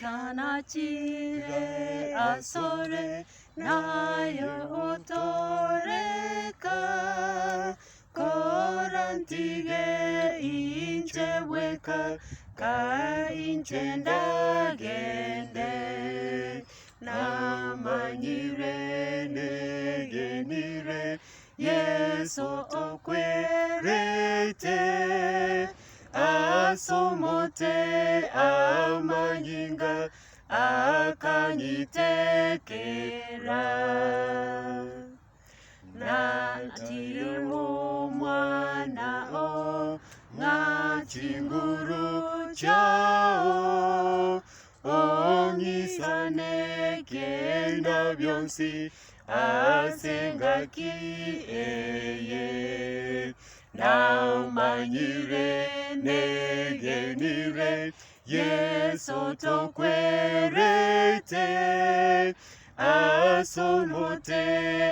kanachire asore nayo otoreka korantige inche weka ka inche ndagende namanyire negenire Yesu okwerete asomote amanyinga akanyitekera natirimu mwana o ngachinguru chao onyisane kenda byonsi asengaki eye naumanyire negenire Yesu tokwerete asomote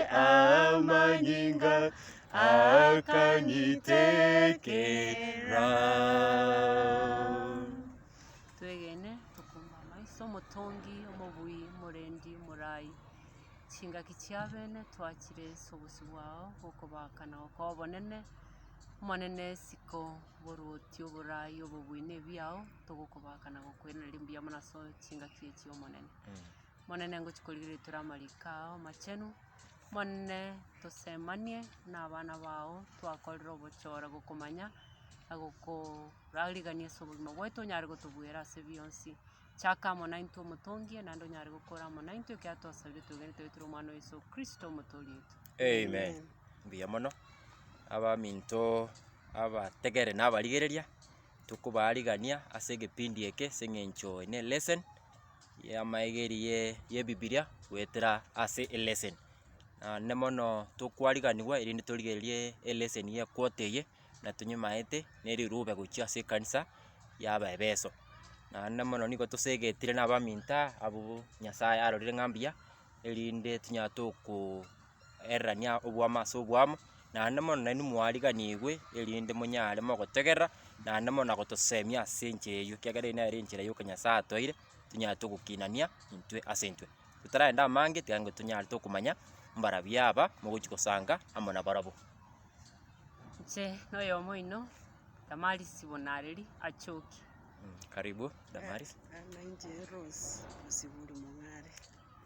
amanyinga akanyitekera. Twegene tukumba maiso mutongi omubui murendi murai chingaki chiabene twachire sobusi bwao okobakana okobonene monene siko borotio burai obubuine biao togokobakana gokwena limbia monaso chingaki echio monene monene ngochikorire turamarikao machenu monene tosemanie n'abana bao twakorera obochora gokomanya agokorarigania ase obogima bwaito onyare gotobwera ase bionsi chakamo nainto omotongie naende onyare gokora amo nainto ekero twasabire togende toetera omwana wa Yesu Kristo omotori oito. Amen. Mbuya mono abaminto abategere n'abarigereria tukobarigania ase egepindi eke ase eng'encho ine lesson yamaegeri ye Bibilia gwetera ase lesson ne mono tokwariganiwa erinde torigererie lesson ye quote eye na tunyimaete nerirube gochia ase ekanisa y'abaebeso ne mono nigo tosegetire n'abaminta abo Nyasaye arorire ng'ambia erinde tunyatoko erania obwama ase obwamo naende mono naini mwariganiwe erinde monyare mogotegerera naende mono gotosemia ase enche eywo kiagera nere enchera yoka Nyasaye atoire tunyare togokinania intwe ase intwe tutaraenda amange tiga tunyare tokomanya mbara biaba mogochi gosanga amo na barabo nche noyo moino Damaris bonareri achoki. Karibu Damaris. Nainje Rose Musiburu Mong'are.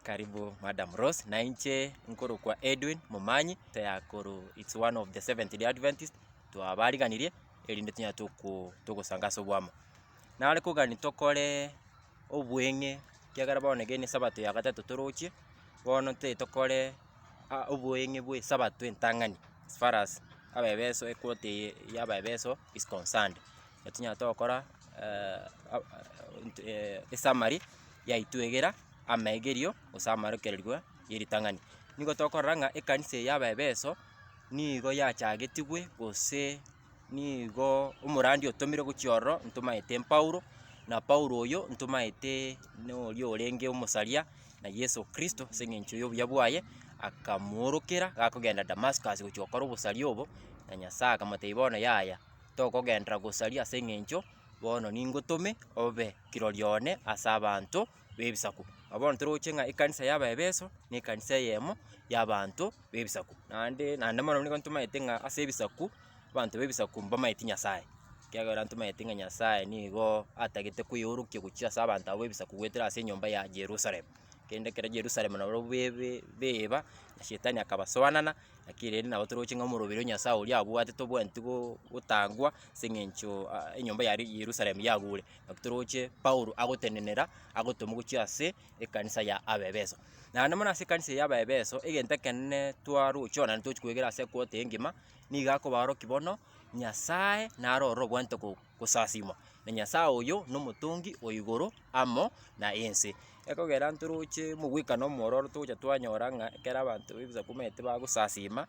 Karibu Madam Rose. Nainche nkoro kwa Edwin Mumanyi tayakoro it's one of the Seventh-day Adventist twabariganirie erinde tunya togosanga sobwamo nare kogani tokore obwenge kiagara bonege ni sabato ya gatatu torochie bono te tokore obwenge bwe sabato entangani as far as abebeso ekote yabebeso is concerned yatunya tokora summary ya itwegera amaegerio osamarokererwa yeritangani nigo tokoranga ekanise yabebeso nigo yachagetigwe gose nigo umurandi otomire gochioro ntumaete Paulo na Paulo oyo ntumaete no orenge omusaria na Yesu Kristo seng'encho yobuya bwaye akamurukira gakogenda Damascus gochokora obusaria obo na Nyasaye akamoteba bono yaya tokogendera gosaria seng'encho bono ningotome obe kirorione ase abanto bebisaku abono toroche ng'a ekanisa y'abaebeso ne ekanisa yemo y'abanto bebisaku nande mono nigo ntumaete ng'a ase ebisaku abanto bebisaku mbamaeti Nyasaye kiagera ntumaete ng'a Nyasaye nigo atagete kwiyorokia gochia ase abanto abo bebisaku gwetera ase enyomba ya Jerusalem kende kera Jerusalem nabo beba na shetani akabasoanana akirende nabo toroche ng'a omorobere Nyasaye oria abwate tobwenti gotangwa seng'encho enyomba ya Jerusalem yagure toroche Paulo agotenenera agotoma gochia ase ekanisa ya abebeso nande mono ase ekanisa ya abebeso egento ekenene twarochona tochikwegera ase quote engima niga akobaroki bono Nyasaye narorora obwante gosasimwa na Nyasaye oyo nomotongi oigoro amo na ense ekogera ntoroche mogwikana omwororo tocha twanyora ng'a ekera abanto bebisaku maete bagosasima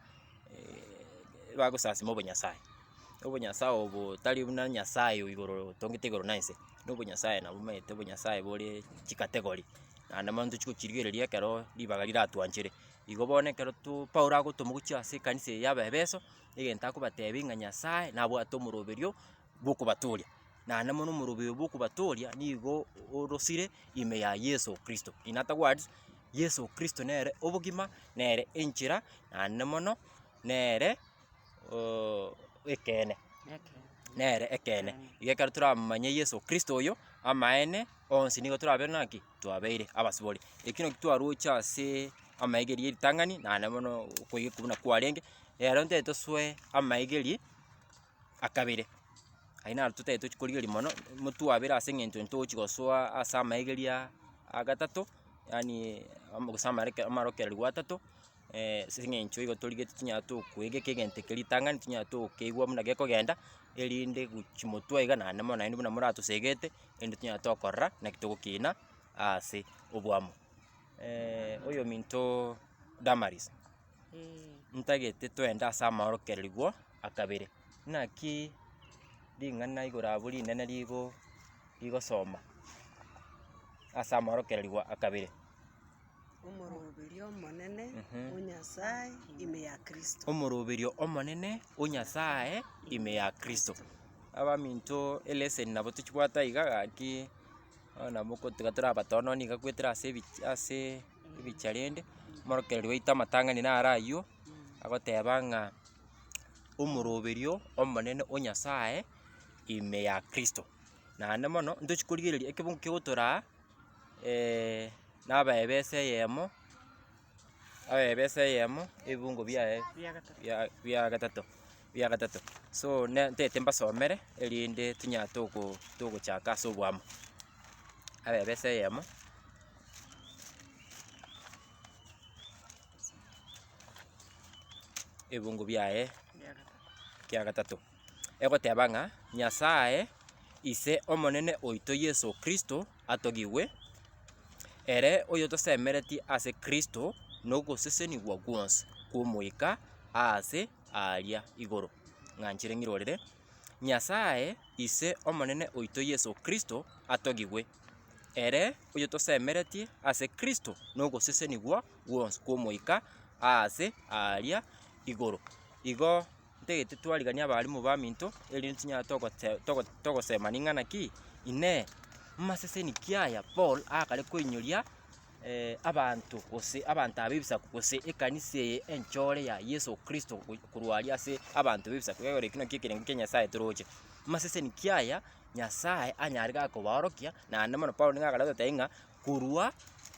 obonyasaye obo tari buna Nyasaye oigoro tongete igoro na ense nobonyasaye nabo maete obonyasaye bore chikategori nande mono tochikochirigereria ekero ribaga riratwanchere igo bono ekero Paulo agotoma gochia ase ekanisa y'abebeso egento akobatebia ng'a Nyasaye nabwate omoroberio bokobaturia na namono murubio boku batoria nigo orosire ime ya Yesu Kristo. In other words, Yesu Kristo nere obogima nere enchira na namono nere ekene nere ekene igekara turamanya Yesu Kristo oyo amaene onsi nigo turabera naki twabeire abasibori ekino kitwarocha ase amaigeri eritang'ani na namono koigekubuna kwarenge ero ntete swe amaigeri akabere aina tutete tuchikorigeria mono mutwabera ase eng'encho ntochigosoa ase amaigeria agatato yani amarokereri gwatato ase eng'encho igo torigete tinyara tokoegeka egento keritang'ani tinyara tokeigwa buna gekogenda erinde gochimotwa iga naende mono naende buna moratosegete erinde tinyara tokorora naki togokina ase obwamo. Oyo minto Damaris ntagete twende ase amaorokererigwa akabere naki ring'ana igoro abwo rinene rigosoma ase amaorokererigwa akabere. Omoroberio omonene onyasaye ime ya Kristo. Omoroberio omonene onyasaye ime ya Kristo. Abaminto eleseni nabo tochibwata iga gaki nabo kotiga torabatononi iga kwetera ase ebicharende omorokereri waito amatang'ani naro aywo agoteba ng'a omoroberio omonene onyasaye ime ya Kristo naende mono ntochikorigereria ekebungo kegotora nabebesa eyemo ebungo biaye bia gatato so ntete mbasomere erinde tinyara togochaka ase obwamo abebesa eyemo ebungo biaye kia gatato egoteba ng'a Nyasaye ise omonene oito Yesu Kristo atogigwe ere oyo tosemereti ase Kristo nogosesenigwa gwonsi kwomoika ase aria igoro ng'anchire ng'irorere Nyasaye ise omonene oito Yesu Kristo atogigwe ere oyo tosemereti ase Kristo nogosesenigwa gwonsi kwomoika ase aria igoro. Igo ntagete twarigania abarimu baminto erinde tinyara togosema ning'ana ki ine maseseni kiaya Paul akare koinyoria abantu gose abantu abebisaku gose ekanisa eye enchore ya Yesu Kristo kurwaria ase abantu bebisaku egore kino kiekerengo kia Nyasaye toroche maseseni kiaya Nyasaye anyare gakobaorokia naende mono Paul ning'akare goteba ng'a korwa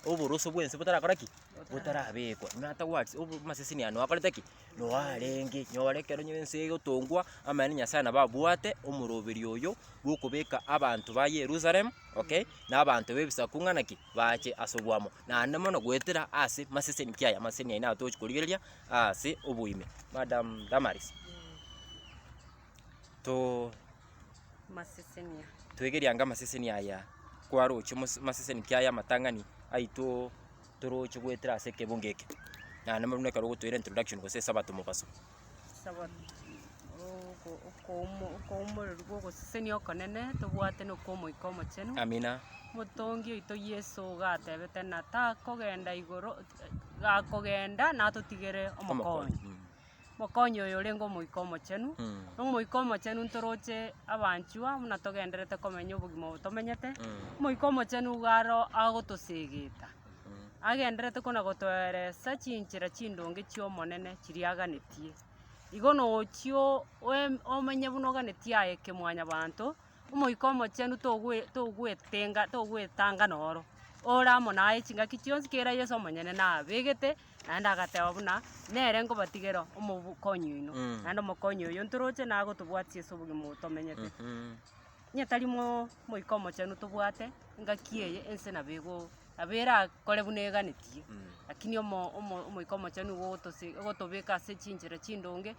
oboroso bwense botarakora ki botarabekwa nata words maseseni ano akorete ki noarenge nyore kero nyense gotongwa amani Nyasaye nababwate omoroberio oyo bokobeka abantu ba Yerusalem okay na abantu bebisaku ng'ana ki bache asobwamo naende mono gwetera ase maseseni kiaya maseseni aina atochikorigereria ase oboime. Madam Damaris to masesenia twegerianga maseseni aya kwaroche maseseni kiaya matang'ani aito toroche gwetera ase kebongeke naende mono nekaro gotwera introduction gose sabato mobaso sabato okoumorerwa ogosesenia okonene tobwate nokomoika omochenu amina motongi oito Yesu gatebete na takogenda igoro gakogenda natotigere omokonyi mokonyi oyo orenge omoika omochenu omoika omochenu ntoroche abanchwa buna togenderete komenya obogima obo tomenyete omoika omochenu garo agotosegeta agenderete kona gotoeresa chinchera chindonge chia omonene chiriaganetie igo nochio omenye buna oganetie aye kemwanya banto omoika omochenu togwetanga noro ore amo naye chingaki chionsi kera Yesu omonyene nabegete naende agateba buna nere nkobatigera omokonyi oino naende omokonyi oyo ntoroche nagotobwatia ase obogima obo tomenyete nyetarimo moika omochenu tobwate ngaki eye ense nabego abera akore buna eganetie lakini omoika omochenu ogotobeka ase chinchera chindonge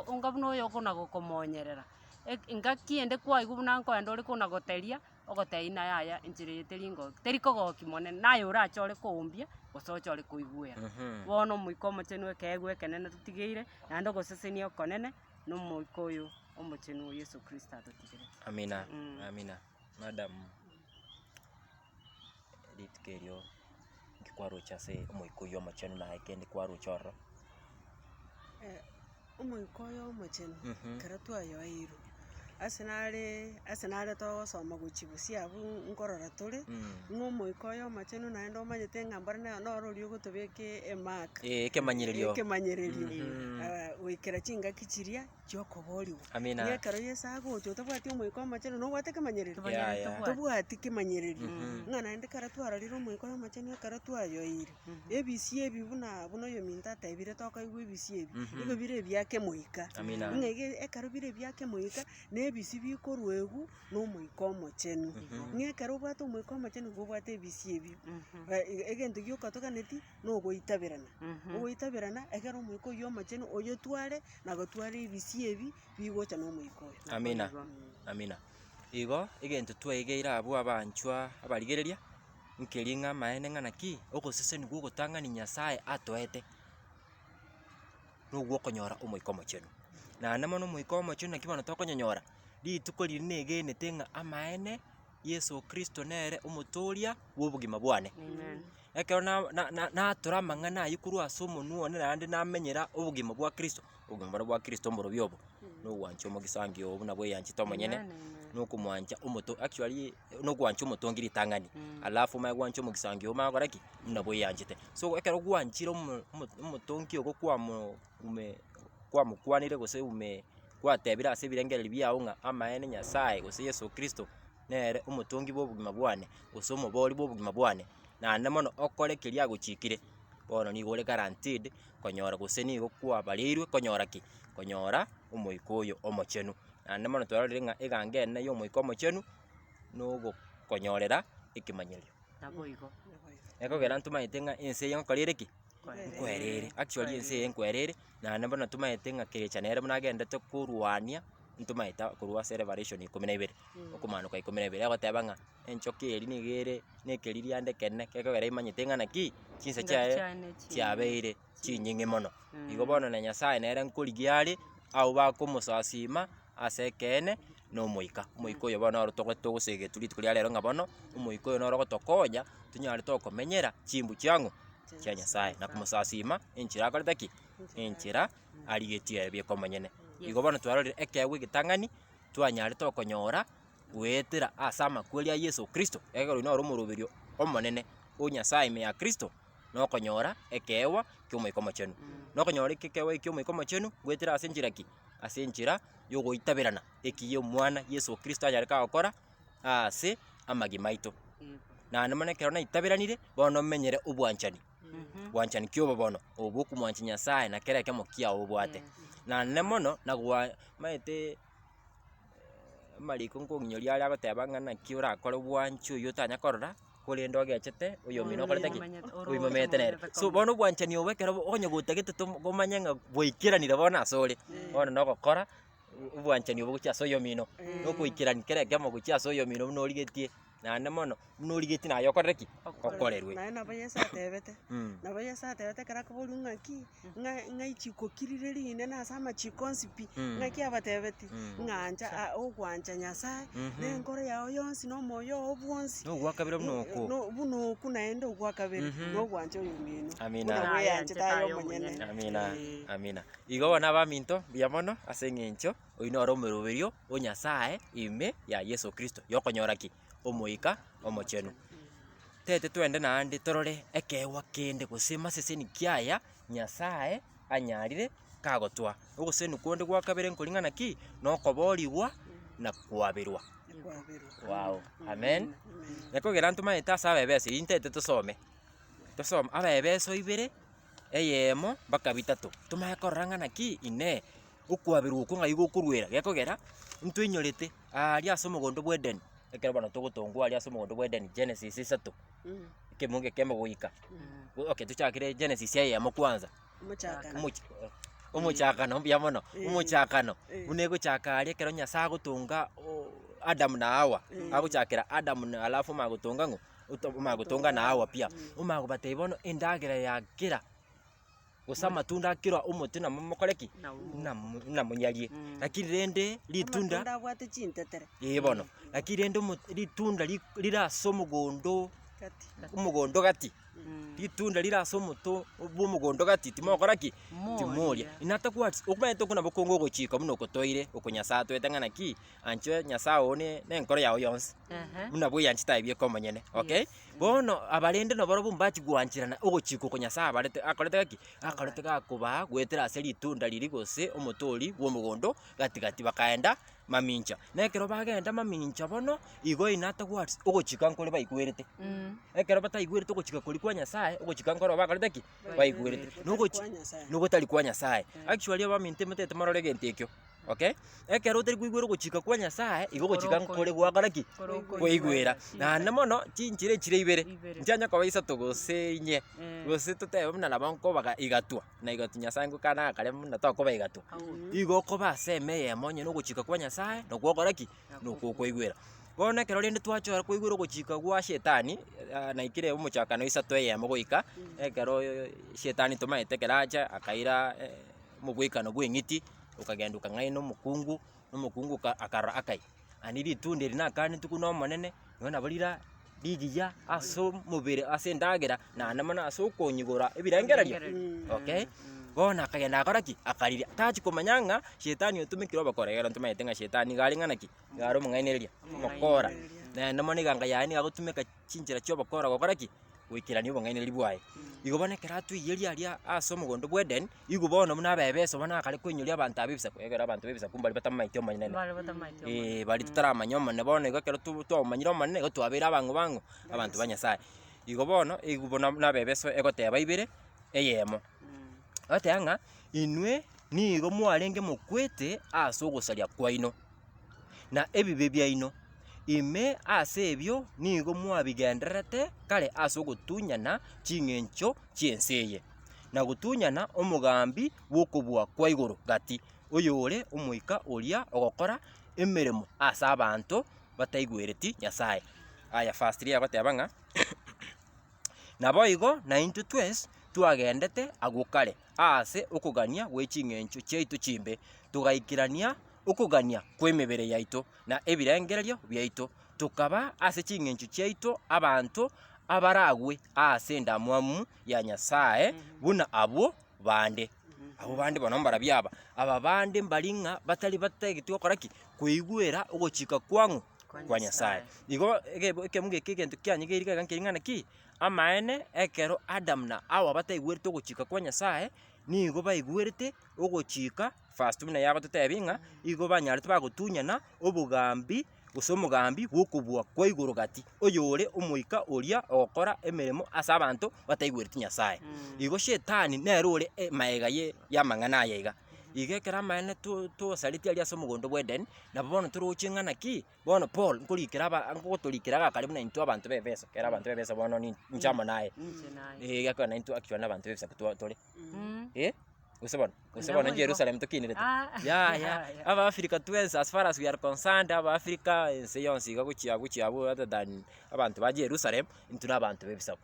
onga buna oyo okona gokomonyerera ngaki ende kwaigwa buna nkoenda ore kona goteria ogotei na yaya enchera eye terikogoki monene naye orache ore koumbia gose oche ore koigwera bono omoika omochenu ekeegwa ekenene totigeire naende ogosesenia okonene na omoika oyo omochenu Yesu Kristo atotigerete. Amina amina. Madam ritukerio nkikwarocha ase omoika oyo omochenu naye kende kwarocha ororo omoika oyo omochenu kera twayoirwe asenare togosoma gochibusia abu nkorora tore ng'o omoika oyo omochenu naende omanyete ng'a mbora noro oria ogotobeka emark ekemanyererio ekemanyererio goikera chingaki chiria chiokoboriwa amina ekero yeso agocha otabwati omoika omochenu nobwate kemanyererio Yeah. tobwati kemanyererio ng'a naende kara twarorire omoika oyo omochenu ekero twayoire ebisi ebi buna oyo minto atebire tokoigwa ebisi ebi igo bire ebiake moika amina ng'a ekero bire ebiake moika nebisi bikorwa egu na omoika omochenu ng'a ekero obwate omoika omochenu gobwate ebisi ebio egento gioka toganeti nogoitabirana ogoitabirana egere omoika oyo omochenu oyo tware nagotwara ebisi ebi bigocha na omoika oyo amina amina igo egento twaigeire abwo abanchwa abarigereria nkeri ng'a amaene ng'a naki ogoseseni gwogotang'ani nyasaye atoete nogwo okonyora omoika omochenu naende mono omoika omochenu naki bono tokonyonyora rituko riri negenete ng'a amaene Yesu Kristo nere omotoria bwa obogima bwane ekero natora amang'ana aywo korwa ase omonwa one naende namenyera obogima bwa Kristo obogima bore bwa Kristo omorobi obo nogwancha omogisangio obo nabwo eyanchete omonyene nokomwancha actually nogwancha omotongi ritang'ani alafu omae gwancha omogisangio obo magora ki nabwo eyanchete so ekero gwanchire omotongi ogo kwamokwanire gose gwatebire ase ebirengereri biago ng'a amaene Nyasaye gose Yesu Kristo nere omotongi bwa obogima bwane gose omobori bwa obogima bwane naende mono okore keri agochikire bono nigo ore guaranteed konyora gose nigo kwabareirwe konyora ki konyora omoika oyo omochenu naende mono twarorire ng'a eganga ene ya omoika omochenu nogokonyorera ekemanyerio naboigo ekogera ntomaete ng'a ense eye ngokora ere ki nkwerere actually ense eye nkwerere naende bono tomaete ng'a kerecha nere buna agendete korwania ntomaete korwa ase Revelation 12 okomanuka 12 egoteba ng'a enchoka eri niga nekeri riande kene gekogera imanyete ng'a naki chinse chiaye chiabeire chinying'e mono igo bono na Nyasaye nere nkorigia are abo bakomosasima ase ekene na omoika oyo bono oro togosegete rituko ria rero ng'a bono omoika oyo noro ogotokonya tonyare tokomenyera chimbu chiang'o chia Nyasaye na komosasima enchera akorete ki enchera arigetie ebieka omonyene igo bono twarorire ekeegwa egetang'ani twanyare tokonyora goetera ase amakweri a Yesu Kristo egekero noro omoroberio omonene o Nyasaye ime ya Kristo nokonyora ekeegwa kia omoika omochenu nokonyora ekeegwa kia omoika omochenu goetera ase enchera ki ase enchera yogoitabirana ekiya omwana Yesu Kristo anyare kagokora ase amagima aito naende mono ekero naitabiranire bono omenyere obwanchani bwanchani kia obo bono obo okomwancha Nyasaye na kera ekemo kiago obwate naende mono maete mariko nkong'inyoria aria agoteba ng'a naki orakore bwanchi oyo otanya korora korende ogechete oyo omino okorete ki oimomete nere so bono obwanchani obo ekero onya gotagete gomanye ng'a bwaikeranire bono ase ore bono nogokora obwanchani obo gochia ase oyo omino nokoikerani kera ekemo gochia ase oyo omino buna origetie naende mono buna origetie naye okorere ki okorerwe naye nabo Yesu atebete nabo Yesu atebete kera koboriwa ng'aki ng'a ichiko kirire rinene ase amachiko nsipi ng'aki abatebeti ng'ancha ogwancha Nyasaye na enkoro yago yonsi na omoyo oo bwonsi nogwakabire buna oko buna oku naende ogwakabere nogwancha oyo omino amina buna bweyanchete aye omonyene amina igo bono abaminto buya mono ase eng'encho oyo noro omoroberio o Nyasaye ime ya Yesu Kristo yokonyora ki omoika omochenu tete twende naende torore ekeegwa kende gose maseseni kiaya Nyasaye anyarire kagotwa ogoseni konde gwakabere nkoring'ana ki nokoborigwa na kwabirwa wow amen ekogera ntomaete ase abebese intete tosome abebeso ibere eyemo mpaka bitato tomae korora ng'ana ki ine okwabirwa okwo ng'ai gokorwera gekogera ntwainyorete aria ase omogondo bwa Eden ekero bono togotongwa aria ase omogondo bwa Eden Genesis 3 ekemunge kemo goika okay tuchakire Genesis eyemo kwanza omochakano mbuya mono omochakano buna egochaka aria ekero Nyasaye agotonga Adam na Hawa agochakera Adam na alafu magotonga ng'o magotonga na Hawa pia omagobatei bono endagera yakera gose amatunda akirwa omote namo mokoreki namonyarie lakini rende ritunda abwate chintetere bono lakini rende ritunda rirase omogondo umugondo gati litunda lirasa omoto bw'omugondo gati timokora ki timoria inata kwati okumanyete okuna bokongo ogochika muno okotoire okonyasa twete ng'ana ki ancho nyasa one nenkoro yago yonsi muna bweyanchita ebieka omonyene okay bono abarende no baro bumbachi gwanchirana ogochika okonyasa abarete akorete gaki akorete gakoba gwetera ase litunda liri gose omotori bw'omugondo gati gati bakaenda mamincha nekero bagenda mamincha bono igo inata kwati ogochika nkore baigwerete ekero bataigwerete ogochika kori kwa nyasaye ogochika nkoro bakorete ki baigwerete nugo tari kwa nyasaye actually abaminte mutete marore gente ekyo okay ekero tari kuigwera ogochika kwa nyasaye igo ogochika nkore gwakora ki kwaigwera na mono chinchire chire ibere nchanya kwa isa togose inye gose tutebe muna nabonko baga igatwa na igatu nyasaye ngukana kare muna toko baigatwa igo ko baseme yemonye no gochika kwa nyasaye no gwakora ki no kwaigwera bono ekero rende twachora kwaigwera ogochika gwa shetani na ikire omochakano isa tweyemo goika ekero shetani tomaete keracha akaira mobwikano bweng'iti ukagenda ukang'aina omokungu akarora akai ani litunda eri nakani tuku nomonene ng'ona borira ligiya ase omobere ase endagera naende mono ase okonyigora ebirengererio okay bono akagenda akora ki akariria tachi komanya ng'a shetani otumikire obokoregera ntomaete ng'a shetani gari ng'ana ki gari omong'ainereria omokora naende mono eganga yaye niga gotumeka chinchera chia obokora gokora ki goikerania obong'ainereria bwaye igo bono ekero atwiyeria aria ase omogondo bwa Eden igo bono buna abebeso bono akare koinyoria abanto abebisaku egera abanto bebisaku mbari batamaite omonene bari tutaramanya omonene bono igo ekero twamanyire omonene igo twabeire abango abanto ba Nyasaye igo bono na abebeso egoteba ibere eyemo otega ng'a inwe nigo mwarenge mokwete ase ogosaria kwaino na ebibe biaino ime ase ebio nigo mwabigendererete kare ase ogotunyana ching'encho chiense eye na gotunyana omogambi bw'okobua kwa igoro gati oyo ore omoika oria ogokora emeremo ase abanto bataigwereti Nyasaye aya fast ria goteba ng'a nabo igo na intwe twes twagendete agokare ase okogania gwe ching'encho chiaito chimbe tugaikirania okogania kwa emebere yaito na ebirengererio biaito tukaba ase ching'encho chiaito abanto abaragwe ase endamwamu ya Nyasaye buna abo bande bono mbarabiaba aba bande mbari ng'a batari bategeti gokora ki koigwera ogochika kwang'u kwa Nyasaye igo ekemuge egento kianyigeiri gaiga nkeri ng'ana ki amaene ekero Adam na Hawa bataigwerete ogochika kwa Nyasaye nigo baigwerete ogochika fast muna yago tutebi ng'a igo banyarete bagotunyana obogambi gose omogambi bw'okobua kwa igoro gati oyo ore omoika oria ogokora emeremo ase abanto bataigwereti Nyasaye igo shetani nero ore maega y'amang'ana aya iga iga ekero amaene tosareti aria ase omogondo bwa Eden nabo bono toroche ng'ana ki bono Paul nkorikera ngogotorikera gakare buna intwe abanto ba Efeso kera abanto ba Efeso bono ni nchamo naye gakora na intwe actually abanto ba Efeso tore usebona Jerusalem tokinirete aba Africa twese as far as we are concerned aba Africa ense yonsi iga guchiabu other than abantu ba Jerusalem intuna abantu bebisako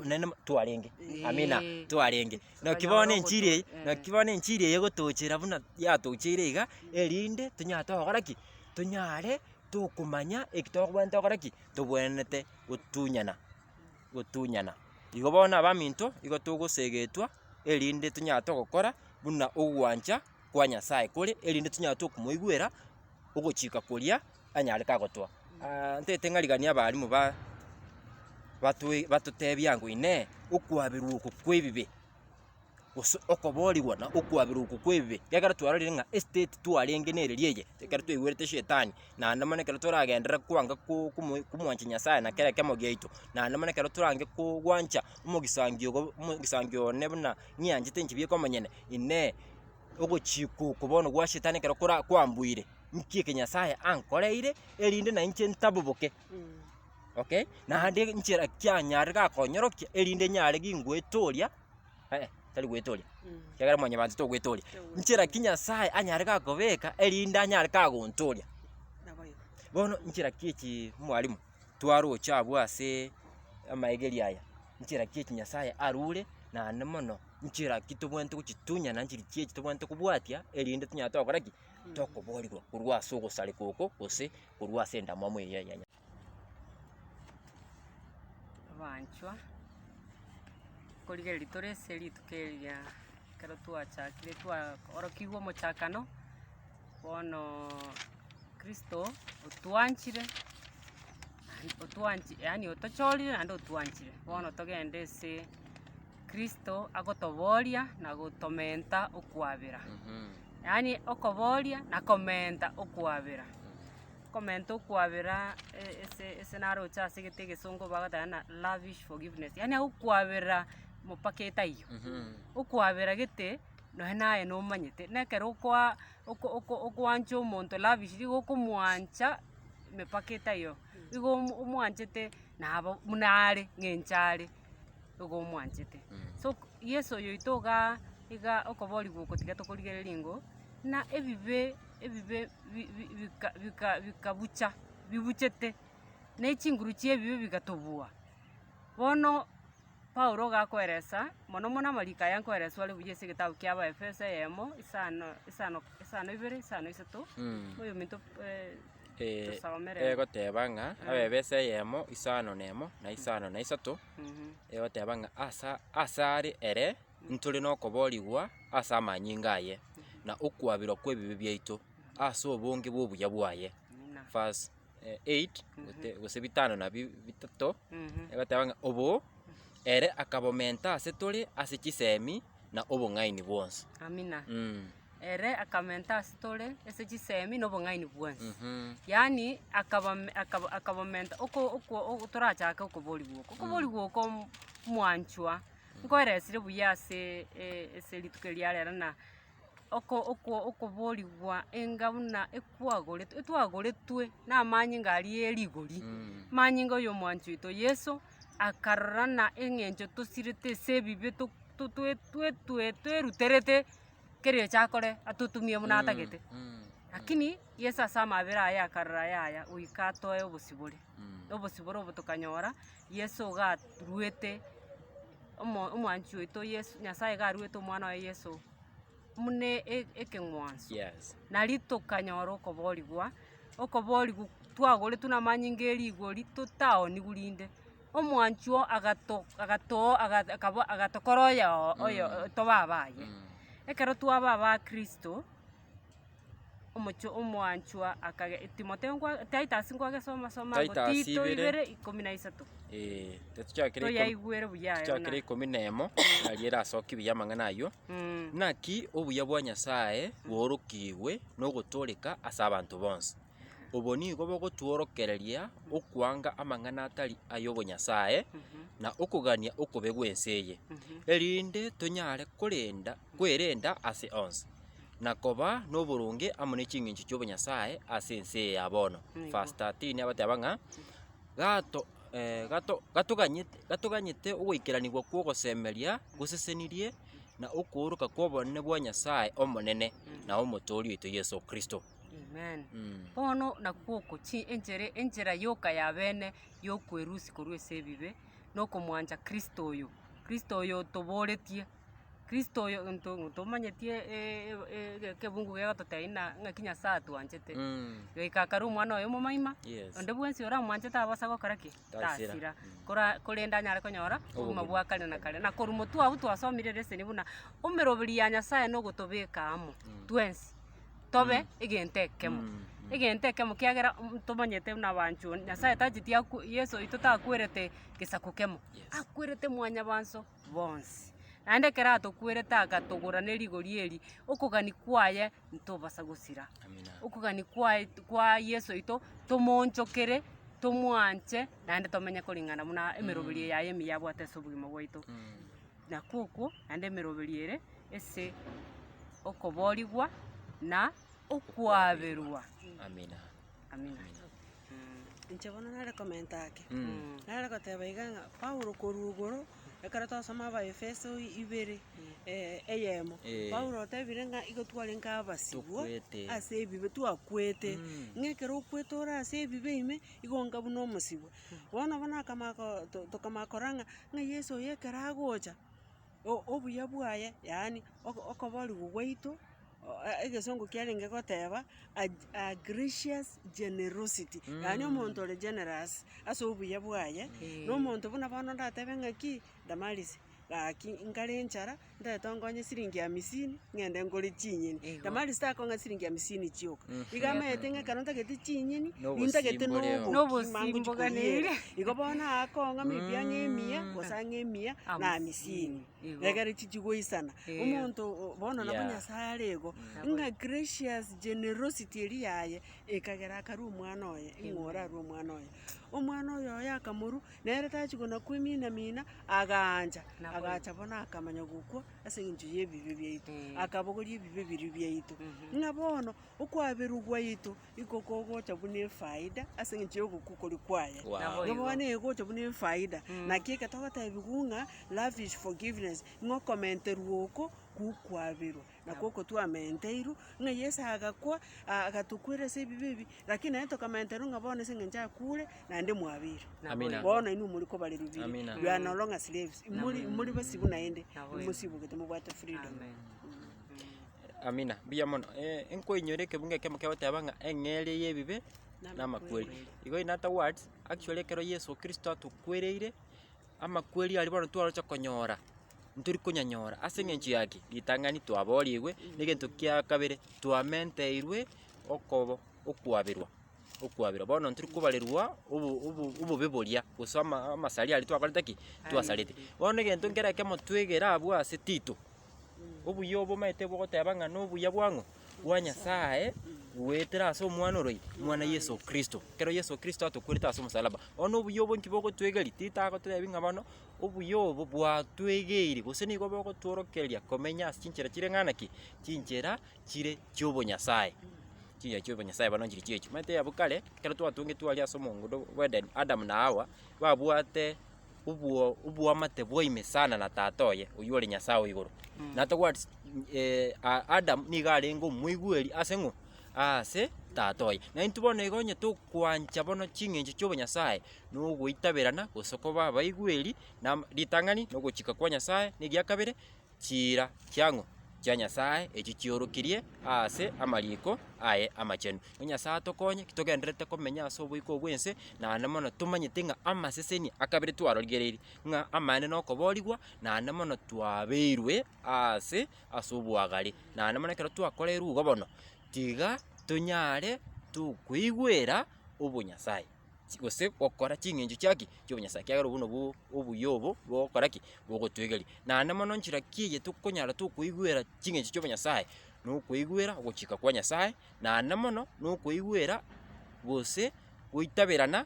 na tuarenge amina tuarenge no kibone enchiri eye gotochera buna yatochire iga erinde tunyata gokora ki tunyare tukumanya ekitogwente gokora ki tobwenete gotunyana igo bona abaminto igo tugosegetwa erinde tunyata gokora buna ogwancha kwa Nyasaye kore erinde tunyata okumoigwera ogochika koria anyare kagotwa ntete ng'arigania abarimu batutebia ngo ine okwabirwa oko kwebibe okoborigwa na okwabirwa oko kwebibe gegera twarorire ng'a estate twarenge nereri eye tekera twaigwerete shetani naende mono ekero toragenderera kwanga kumwancha Nyasaye na kere kemo giaito naende mono ekero torange kogwancha omogisangio one buna ng'ianchete enchi bieka omonyene ine ogochika oko bono gwa shetani ekero kwambuire nkieke Nyasaye ankoreire erinde na inche ntaboboke okay naende nchera kianyare gakonyorokia erinde nyare gingwetoria tari gwetoria kegera mwenye bantu togwetoria nchera Nyasaye anyare gakobeka erinde anyare kagontoria bono nchera kieki mwalimu twarocha abwo ase amaegeri aya nchera kieki Nyasaye arure naende mono nchera kitobwente gochitunyana nchiri kieki tobwente kubwatia erinde tunyata gokora ki tokoborigwa korwa ase ogosare koko gose korwa ase endamwamu ya abanchwa korigereria tore ase rituko eria ekero twachakire orokiwe omochakano bono Kristo otwanchire yaani otochorire naende otwanchire bono togende ase Kristo agotoboria na gotomenta okwabera. Yaani okoboria na komenta okwabera. Komenta okwabera ese narocha ase egete egesongo bagoteba lavish forgiveness. Yaani okwabera mopaka etaiyo. Okwabera gete noe naye nomanyete. Nekero okwancha omonto lavish igo okomwancha mepaka etaiyo. Igo omwanchete nabo munare ng'enchare igo omwanchete. So Yesu oyoito iga okoboriwa okotiga tokorigereria ngo na ebibe bikabucha bibuchete na echinguru chia ebibe bigatobua. Bono Paulo gakoeresa mono amarika aya nkoereswa are buya ase egetabu kia Abaefeso eyemo isano ibere isano isato oyo minto tusomere egoteba ng'a Abaefeso eyemo isano nemo na isano na isato egoteba ng'a ase ere ntore nokoborigwa ase amanyinga aye na okwabirwa kwa ebibe biaito ase obonge bwa obuya bwaye. Verse 8 gose bitano na bitato egoteba ng'a obo ere akabomenta ase tore ase chisemi na obong'aini bwonsi. Amina. Ere akamenta ase tore ase chisemi na obong'aini bwonsi. Yaani akabomenta torachake okoboriwa oko mwanchwa nkoeresire buya ase rituko eria rero na okoboriwa enga buna etwagoretwe na amanyinga aria erigori. Manyinga oyo omwanchi oito Yesu akarorana eng'encho tosirete ase ebibe tweruterete kerio chakore atotumie buna atagete. Lakini Yesu ase amabere aya akarora yaya oika atoe obosibore. Obosibore obo tokanyora Yesu iga aruete omwanchi oito Yesu Nyasaye iga aruete omwana oye Yesu mune ekeng'wanso. Nari tokanyora okoboriwa twagoretwe na amanyinga erigori totaoniwu rinde omwanchwo agatokora oyo toba abaye. Ekero twaba aba Kristo omwanchwa Timotheo Titus nkwagesoma Tito 2:13. Toyaigwere buya ayo tuchakire 11 nari erasoki buya amang'ana ayo naki obuya bwa Nyasaye bworokiwe nogotoreka ase abanto bonsi. Obo nigo bogotworokereria okwanga amang'ana atari ay'obonyasaye na okogania okobe gwense eye erinde tonyare kwerenda ase onsi na koba n'oboronge amo na ching'encho chi'obonyasaye ase ense eye ya bono. Verse 13 abateba ng'a gatoganyete ogoikeraniwa kwa ogosemeria gosesenirie na okooroka kwa obonene bwa Nyasaye omonene na omotori oito Yesu Kristo. Amen. Bono nakwo enchera yoka ya bene yokwerusi korwa ase ebibe nokomwancha Kristo oyo toboretie. Kristo oyo tomanyetie ekebungu gegototebia ng'aki Nyasaye atwanchete. Goika omwana oyo omomaima onde bwensi oramwanchete abasa gokora ki? Tasira. Korende anyare konyora obogima bwa kare na kare na korwa motwe abwo twasomire leseni buna omeroberi ya Nyasaye nogotobeka amo twensi tobe egento ekemo kiagera tomanyete na abanchwa Nyasaye tachitie Yesu oito takwerete gesako kemo akwerete mwanya banso bonsi naende kera atokwerete agatogora nerigori eri okogani kwaye ntobasa gosira. Okogani kwa Yesu oito tomonchokere tomwanche naende tomenye koring'ana buna emeroberi yaye emi yabwate ase obogima bwaito na koko naende emeroberi ere ase okoborigwa na okwaberwa. Amina. Inche bono nare komenta ake nare goteba iga ng'a Paulo korwa igoro ekero twasoma Abaefeso 2 eyemo Paulo otebire ng'a igo twarenge abasibwa ase ebibe twakwete ng'ekero okwete ore ase ebibe ime igo onga buna omosibwa. Bono tokamakora ng'a Yesu oyo ekero agocha obuya bwaye yaani okoboriwa gwaito egesongo kiarenge goteba a gracious generosity, yani omonto ore generous ase obuya bwaye, na omonto buna bono ndatebe ng'aki Damaris gaki nkare enchara ndaetongonye siringi 50 ng'ende ngore chinyeni Damaris takong'a siringi 50 chioka iga amaete ng'ekero ntagete chinyeni nintagete nobosimboganire igo bono akong'a maybe ang'e 100 gose ang'e 100 na 50 egere chichigoisana omonto bono nabo Nyasaye arego ng'a gracious generosity eri yaye ekagera akari omwana oye ing'ora ari omwana oyo akamoru nere tachigona kwimina agacha bono akamanya gokwa ase eng'encho ya ebibe biaitu akabogoria ebibe biri biaitu ng'a bono okwaberwa gwaitu iko kogocha buna efaida ase eng'encho ya ogokwa kori kwaye ng'a bono egocha buna efaida naki eketogotebiwa ng'a lavish forgiveness ng'a okomenterwa oko gukwaberwa nako oko twamenteirwe ng'a Yesu agakwa agatokwera ase ebibe ebi lakini naye tokamenterwa ng'a bono ase eng'encho akure naende mwabire bono inwe muri kobarerwa bire you are no longer slaves muri basibu naende mosibugete mobwate freedom. Amina buya mono enkoinyore ekebunga ekemo kiagoteba ng'a eng'ere ya ebibe na amakweri igo in other words actually ekero Yesu Kristo atokwereire amakweri ari bono twarocha konyora ntori konyanyora ase eng'encho yake ritang'ani twaboriigwe na egento kia kabere twamenteirwe okwaberwa bono ntori kobarerwa obobe boria gose amasari ari twakorete ki twasarete bono egento nkere ekemo twegera abwo ase Tito obuya obomaete bogoteba ng'a na obuya bwang'o bwa Nyasaye bwetera ase omwana oroire omwana Yesu Kristo kero Yesu Kristo atokwerete ase omosalaba bono obuya obo nki bogotwegeri titagotebi ng'a bono obuya obo bwatwegeire gose nigo bogotworokereria komenya ase chinchera chire ng'ana ki chinchera chire chiobonyasaye bono nchiri chiechio maete yabo kare kero twatunge twari ase omongondo bweden Adam na Hawa babwate obwamate bwaime sana na tata oye oyo ore Nyasaye oigoro na togwati Adam niga arenga omoigweri ase ng'o ase tata oye na intwe bono igo onye tokwancha bono ching'encho chiobonyasaye nogoitaberana gose koba abaigweri na ritang'ani nogochika kwa Nyasaye negia kabere chira kiang'o chia Nyasaye echi chiorokirie ase amariko aye amachenu Nyasaye atokonye kitogenderete komenya ase oboiko obwense naende mono tomanyete ng'a amaseseni akabere twarorigereiri ng'a amaene nokoborigwa naende mono twabeirwe ase obwagare naende mono ekero twakoreirwe igo bono tiga tonyare tokoigwera obonyasaye gose gokora ching'encho chiaki chiobonyasaye kiagera obo nobo obuya obo bogokora ki bogotwegeri naende mono nchira kieye tokonyara tokoigwera ching'encho chiobonyasaye nokoigwera ogochika kwa Nyasaye naende mono nokoigwera gose goitaberana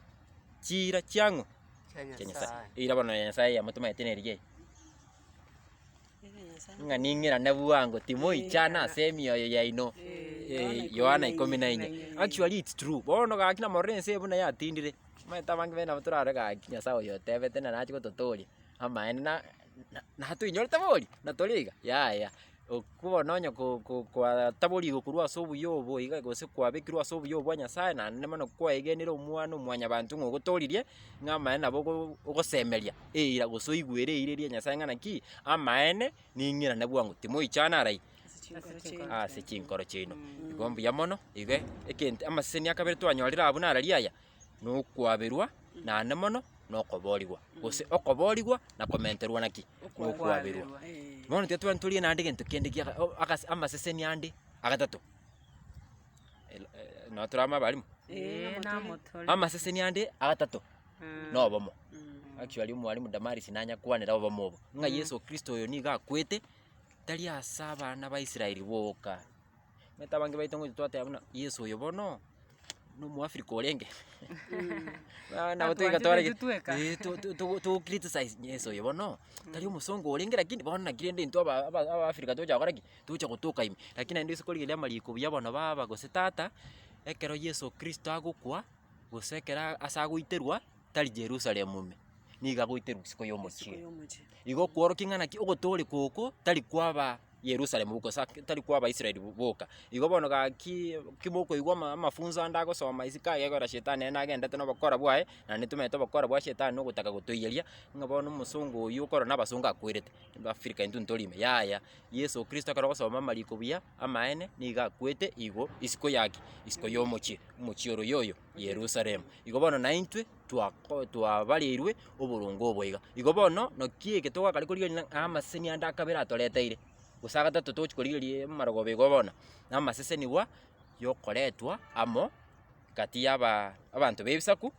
chira chiang'o chia Nyasaye ira bono Nyasaye yamotomaete nerigie ng'a ning'erane bwango timoichana ase emioyo yaino Yohana 14 actually it's true bono gaki na morense buna yatindire maeta bange bena baturare gaki Nyasaye oyo tebete na nachi gototoria amaene na tuinyorete bori na toriga ya okubona onye kwa tabori gokurwa ase obuya obo iga gose kwabekirwa ase obuya obwa Nyasaye naende mono kwaegenire omwana omwanya bantu ng'o ogotoririe ng'a amaene nabo ogosemeria eira gose oigwereire ria Nyasaye ng'a naki amaene ning'erane bwango timoichana arai ase chinkoro chino igo mbuya mono iga ekente amaseseni akabere twanyorire abwo nararia aya nokwaberwa naende mono nokoborigwa gose okoborigwa na komenterwa naki nokwaberwa bono tiga twantorie naende gento kende kia amaseseni ande agatato notorama abarimu amaseseni ande agatato nobomo actually omwarimu Damaris nanyakwanera obomo obo ng'a Yesu Kristo oyo niga akwete tari ase abana ba Israeli boka meta bange baito ng'oito twateba buna Yesu oyo bono n'Omuafrika orenge nabo twiga twarege criticize Yesu oyo bono tari omosongo orenge lakini bono nakirende into Abafrika tocha gokora ki tocha gotoka ime lakini naende ase korigeria amariko buya bono baba gose tata ekero Yesu Kristo agokwa gose ekero ase agoiterwa tari Jerusalemu ime niga goiterwa isiko ya omochie igo kworokia ng'a naki ogotoreka oko tari kwaba Yerusalem buko tari kwa Abaisiraeli boka igo bono ga kiboko igwa mafunzo ndago soma isika yegora shetani nagendete no bakora bwae na nitumete bakora bwa shetani no gutaka gutoyeria nga bono musungu uyu ukora nabasunga akwirete Afrika intu ntorime yaya Yesu Kristo akara gosoma mariko bia amaene niga kwete igo isiko yaki isiko yomochi umuchioro yoyo Yerusalem igo bono naintwe twabarirwe oburungu oboiga igo bono no kiege twakari kurigeria amaseni andakabera atoreteire gusaga tatu tukurigeria marogo bigo bono amaseseni bwa yokoretwa amo kati yaba abantu bebisaku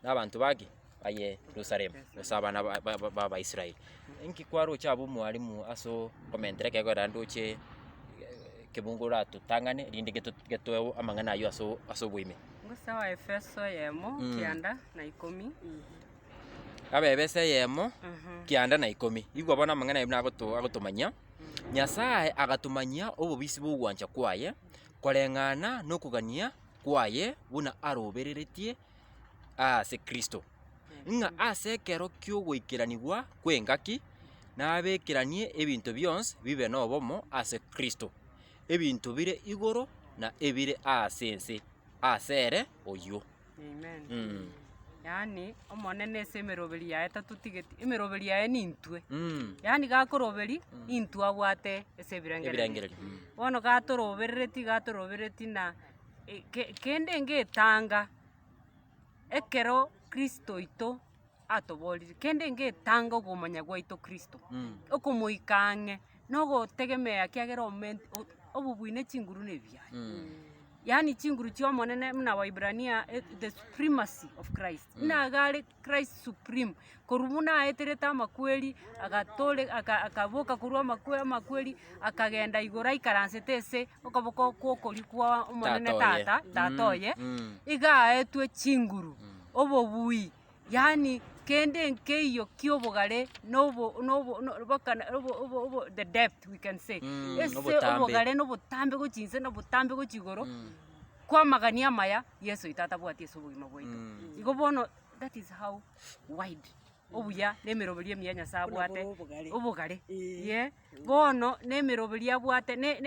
n'abantu bagi baye Yerusalem gusabana ba Israeli inki kwaro cyabo mwarimu aso komentere kegora ndoche kebungura tutangane rindi geto amangana ayo aso bwime Ngusawa Efeso yemo kianda na 10 abebese yemo kianda na 10 igwa bona amangana ibna agotumanya Nyasaye agatumanya obubisi bugwanja kwaye korengana no kugania kwaye buna arobereretie ase Kristo nga ase kero kyogwikiranigwa kwengaki nabekiranie ebintu byonse bibe nobomo ase Kristo ebintu bire igoro na ebire asense asere oyo amen yani omonene semeroberi yae tatutigeti imeroberi yae nintwe yani gakoroberi intwe abwate esebirengereri bono gatorobereti na kende ngetanga ekero Kristo ito atoborire kende ngetanga ogomanya gwaito Kristo okomoikange nogo tegemea kiagera obubwine chinguru nebiaye yani chinguru chiomonene mna Waibrania the supremacy of Christ nagare Christ supreme korumuna etereta makweli agatole akaboka kurwa makweli akagenda igora ikaransete okaboko kokori kwa omonene tatoye iga etwe chinguru obobui yani kende nkeiyo kiobogare the depth we can say ese obogare no butambe gochinse no butambe gochigoro kwa magania maya Yesu itata bwati esubugima bwaito igo bono that is how wide obuya nemeroberia myanya sabwate obogare ye bono nemeroberia bwate ne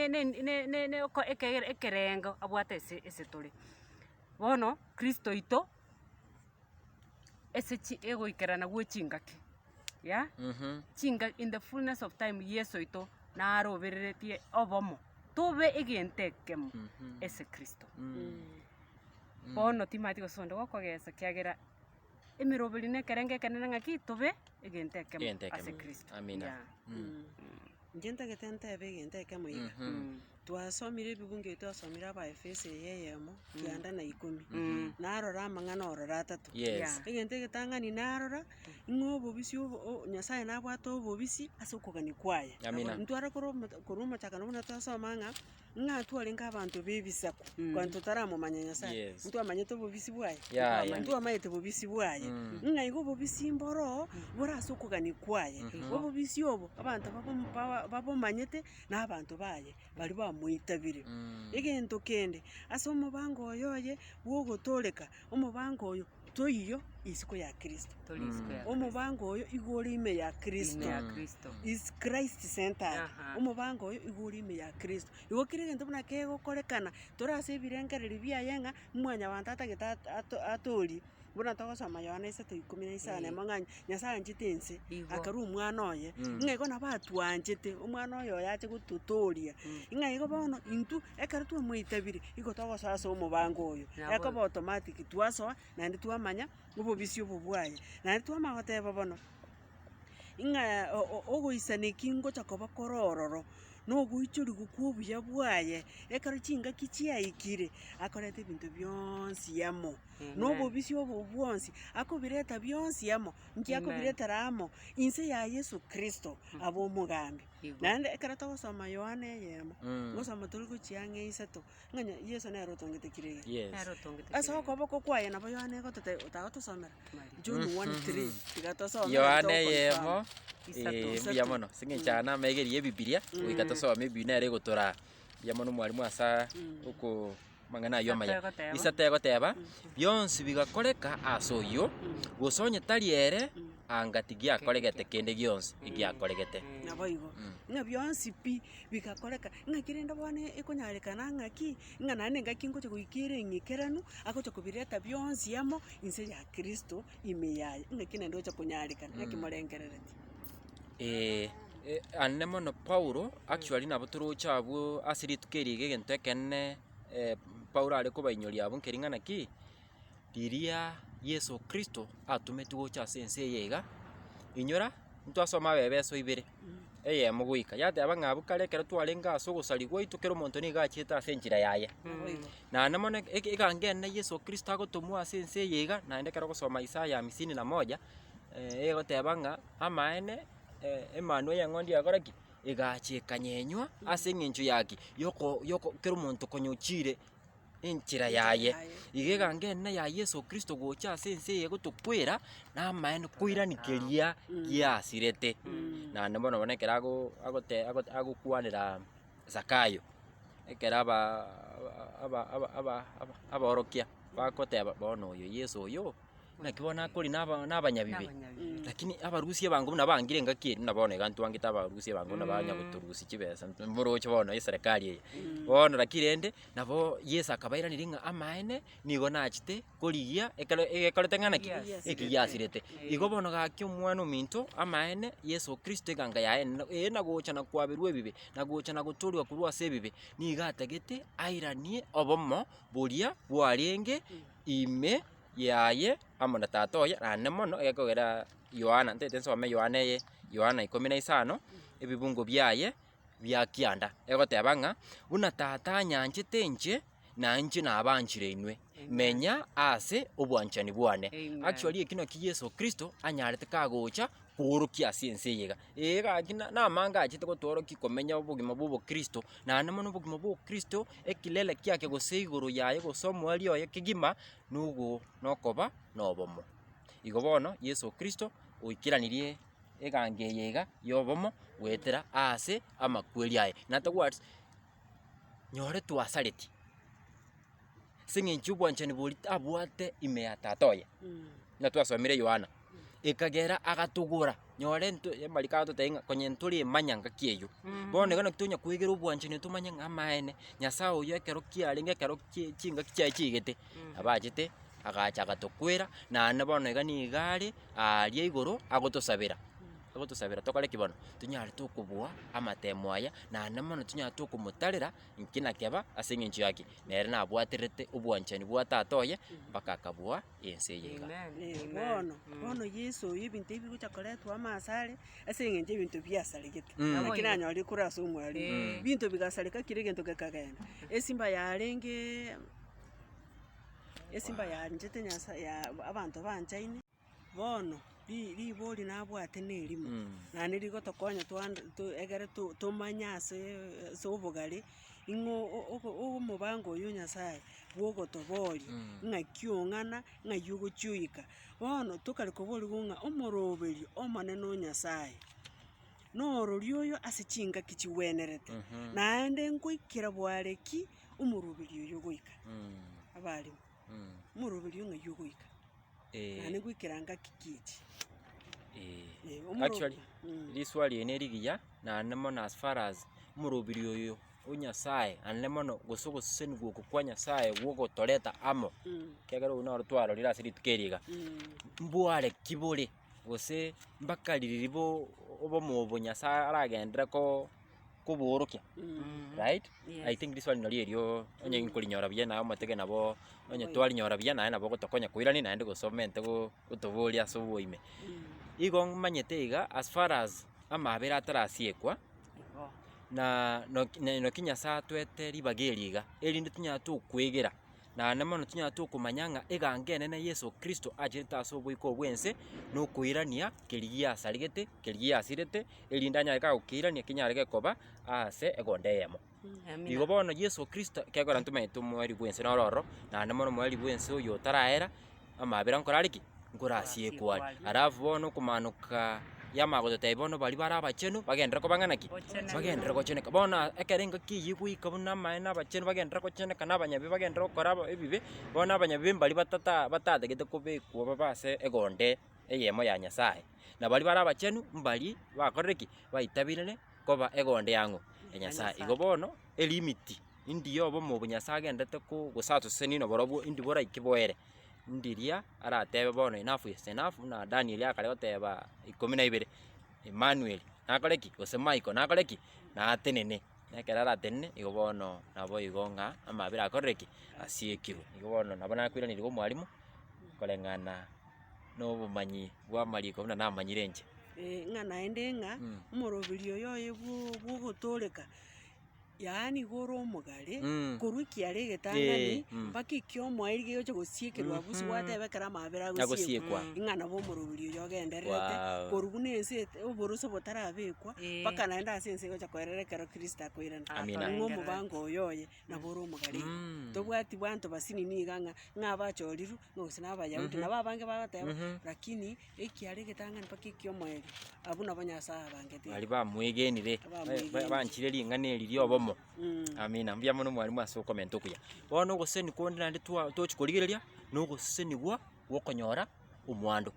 ekerengo abwate ese tore bono Kristo ito ese ego ikerana gwechingaki ya chinga in the fullness of time Yesu ito na arobereretie obomo tobe egentekemo ese Kristo bono timati gosonda gwakogesa kiagera emiroberi nekerenge kenene ngaki tobe egentekemo ase Kristo amina ngenta getente egentekemo iga twasomire ebibunge twasomire aba Efeso yeyemo kianda na 10 narora amang'ana orora atatu egente getang'ani narora ng'obobisi Nyasaye nabwata obobisi ase okogani kwaye ntwara koruma chakana buna twasoma ng'a twarenga abantu bebisaku kwanto taramomanya Nyasaye ntwamanyete obobisi bwaye ntwamanyete obobisi bwaye ng'a igo obobisi mboro borase okogani kwaye obobisi obo abantu babomanyete n'abantu baye bari bamuitabire egento kende ase omobango oyoye bwogotoreka omobango oyo toiyo isiko ya Kristo omobango oyo igore ime ya Kristo is Christ centered omobango oyo igore ime ya Kristo igo kire gento buna kego korekana torase ebirengereri biayenga mwanya wantata geta atori buna togosoma Yohana 3:19 mang'anya Nyasaye anchitense akaru umwana oye ng'aigo nabatwanchete omwana oyo yache gututoria ng'aigo bono intu ekero twamwitabire igo togosasa omobango oyo ekoba automatic twasoa nandi twamanya obobisi obobwaye nandi twamagoteba bono ng'a ogoisana ekingo chakoba korororo nogoichorigu kuobuya bwaye ekero chingaki chiaikire akoreta ebinto bionsi yamo nobobisi obo bwonsi akobireta bionsi yamo nkiakobiretera amo inse ya Yesu Kristo abo omogambi nande ekero togosoma Yohana eyemo ngosoma tori gochiang'e isato ng'anya Yesu nero otongete kirege ase okoboko kwaye nabo Yohana egotete otagotosomera John 1:3 tigatosoma Yohana eyemo buya mono sing'echana megerie ebibiria goikatosoma ebina ere gotora buya mono mwarimu asa oko mang'ana ayo amaya isate egoteba bionsi bigakoreka ase oyo gosonye tari ere anga tigiakoregete kende gionsi igiakoregete. nabo igo ng'a bionsi pi bigakoreka ng'a kirenda bwane ekonyarekana ng'aki ng'a naende ngaki ngocha goikera eng'ekeranu agocha kobireta bionsi amo inse ya kristo ime yaye ng'aki naende ocha konyarekana ng'aki morengerereti Anne mono Paulo actually nabo torocha abwo ase rituko eria egento ekene Paulo are kobainyoria abwo nkering'ana ki riria Yesu Kristo atumeti gocha ase ense eye iga inyora ntwasoma abebeso ibere eyemo goika yateba ng'abu kare ekero twarenge ase ogosari gwaitu kero omonto niga achiete ase enchera yaye naende mono egangene Yesu Kristo agotomwa ase ense eye iga naende kero ogosoma Isaya 51 egoteba ng'a amaene Emmanuel eng'ondi yakoraki egacheka nyenywa ase eng'encho yaki yoko kero omonto konyochire enchera yaye iga egangene ya Yesu Kristo gocha ase ense eye gotokwera namaene koiranikeria giasirete naende bono bono ekero agokwanera Zakayo ekero aborokia bakoteba bono oyo Yesu oyo naki bono akori nabanyabibe lakini abarusia bango buna bangire ngaki eri nabono iga ntwangete abarusia bango nabanya gotorusia chibesa mboroche bono eserikali eye bono lakini rende nabo Yesu akabairaniria ng'a amaene nigo nachete korigia egekorete ng'anaki ekigiasirete igo bono gaki omwana ominto amaene Yesu Kristo eganga yaye nagocha na kwaberwa ebibe nagocha na gotoriwa korwa ase ebibe niga atagete airanie obomo boria bwarenge ime yaye amo na tata oye naende mono egekogera Yohana ntete nsome Yohana 15 ebibungo biaye bia kianda egoteba ng'a buna tata anyanchete inche na inche nabanchire inwe menya ase obwanchani bwane actually ekino ki Yesu Kristo anyarete kagocha kuorokia ase ense eye iga gaki namanga achete gotworokia komenya obogima bwa Kristo naende mono obogima bwa Kristo ekilele kiake gose igoro yaye gose omwari oye kegima nugo nokoba nobomo igo bono Yesu Kristo oikiranirie egange eye iga yobomo gwetera ase amakweri aye natagwati nyore twasareti sing'enchi obwanchani bori abwate ime ya tata oye natwasomire Yohana ekagera agatugura nyore marika totenga konye nturi emanya ngaki eyo bono iga nakitonya kwegera obwanchani tumanye ng'a amaene Nyasaye oyo ekero kiarenge ekero chingaki chiaye chigete abachete agacha agatokwera naende bono iga nigare aria igoro agotosabera tokore ki bono tunyare tokobua amatemo aya naende mono tunyare tokomotarera inki nakeba ase eng'encho yaki nere nabwaterete obwanchani bwa tata oye mpaka akabua ense eye iga bono Yesu oyo ebinto ebi gocha koretwa amasare ase eng'encho ebinto biasaregete naki nanyore kore ase omwarimu binto bigasareka kire egento gekagenda esimba yanchete abanto banchaine bono ribori nabwate nerimo naende rigotokonya egere tomanya ase obogare ing'o omobango oyo Nyasaye bwogotoboria ng'aki ong'ana ng'ai ogochioika bono tokare koboriwa ng'a omoroberi omonene o Nyasaye norori oyo ase chingaki chiwenerete naende ngoikera bwareki omoroberi oyo goika abarimu omoroberi ng'ai ogoika naende goikera ngaki kichi actually riswali ene rigiya naende mono as far as omoroberi oyo o Nyasaye ande mono gose ogoseni gwoko kwa Nyasaye gwogotoreta amo kegera oyo noro twarorire ase rituko eria iga mbware kibore gose mbakariri obomobo Nyasaye aragendere koborokia right I think this one nori erio onye nkorinyora biya nayo matege nabo onye twarinyora biya naye nabo gotokonya kwirani naende gosomente gotoboria ase oboime igo manyete iga as far as amabere atarasiekwa na noki Nyasaye atwete ribaga eria iga erinde tunyara tokwegera naende mono tunyara tokomanya ng'a egange enene Yesu Kristo achirete ase oboiko bwense nokoirania kerigia asarigete kerigia asirete erinde anyare kagokeirania kinyare gekoba ase egonde eyemo igo bono Yesu Kristo kegora ntumaete omweri bwense nororo naende mono omweri bwense oyo otaraera amabere nkorareki nkorasiekwa arafu bono okomanuka yamagototeba bono bari abachenu bagendera kobang'anaki bagendera gocheneka bono ekere engaki eywo goika buna amaene abachenu bagendera gocheneka na abanyabibe bagendera gokora ebibe bono abanyabibe mbari batatagete kobekwa baba ase egonde eyemo ya Nyasaye na bari bara abachenu mbari bakorire ki baitabirane koba egonde yango Nyasaye igo bono elimiti indiyo obomo obunyasaye agendete gosatoseni no borobo indi bora ikiboere ndiria aratebe bono enough is enough na Daniel akare goteba 12 Emmanuel nakore ki gose Michael nakore ki na atenene nekera atenene igo bono nabo igonga amabira akorire ki asiekirwe igo bono nabo nakwiranire go mwalimu koreng'ana n'obumanyi bwa mariko buna namanyire nche ng'a naende ng'a omorobiri oyo oye bwogotoreka yaani goro omogare korwa ekiare egetang'ani mpaka ekio omwaeri gegocha gosiekerwa busi gwatebekera amabere agosiekwa ng'a nabo omorobiri oyo ogendererete korwa buna ense oborose botarabekwa mpaka naende ase ense egocha koerera ekero Kristo akoirana ng'a omobanga oyo oye nabo ore omogare tobwati banto basinini iga ng'a bachoriru gose na abayahudi nabo abange bagoteba lakini ekiare egetang'ani mpaka ekio omwaeri abwo nabo Nyasaye abangete bari bamwegenire banchire ring'ana eri riobomo amina mbia mono mwalimu ase okomenta okuya bono ogoseni konde naende tochikorigereria nogosenigwa gwokonyora omwando